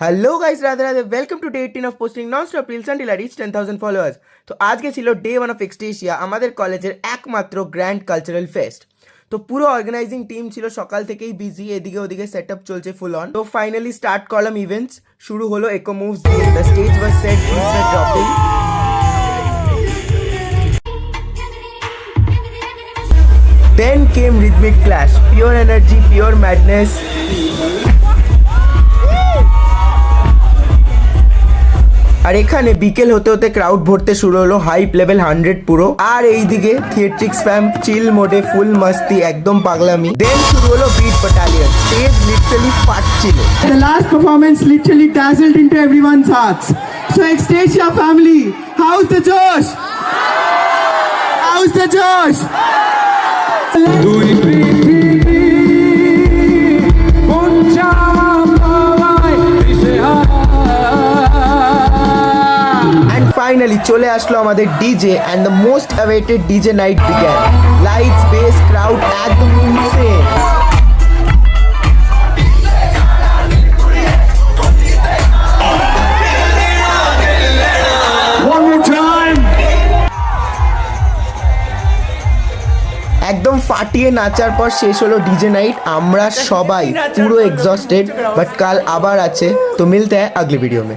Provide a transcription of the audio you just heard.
Hello guys, Radhe Radhe. Welcome to day 18 of posting non stop reels until I reach 10,000 followers. তো আজকে ছিল day 1 of এক্সটেশিয়া, আমাদের কলেজের একমাত্র গ্র্যান্ড কালচারাল ফেস্ট। তো পুরো অর্গানাইজিং টিম ছিল সকাল থেকেই বিজি, এদিকে ওদিকে সেট আপ চলছে ফুল অন। তো ফাইনালি স্টার্ট করলাম ইভেন্টস। শুরু হলো ইকো মুভস দিয়ে। The stage was set, beats were dropping. Then came rhythmic clash, pure energy, pure madness. আর এখানে বিকেল হতে হতে ক্রাউড ভরতে শুরু হলো, হাইপ লেভেল 100 পুরো। আর এইদিকে থিয়েট্রিক্স ফ্যাম চিল মোডে, ফুল মস্তি, একদম পাগলামি। দেন শুরু হলো বিট ব্যাটালিয়ন। স্টেজ লিটারালি ফাটছিল। The last performance literally dazzled into everyone's hearts. So Extasia family, how's the Josh? How's the Josh? And finally চলে আসলো আমাদের DJ, and the most awaited DJ night began. Lights, bass, crowd একদম insane. One more time. একদম ফাটিয়ে নাচার পর শেষ হলো DJ night. আমরা সবাই পুরো এক্সস্টেড, বাট কাল আবার আছে। তো মিলতে হ্যায় আগলি ভিডিও মে।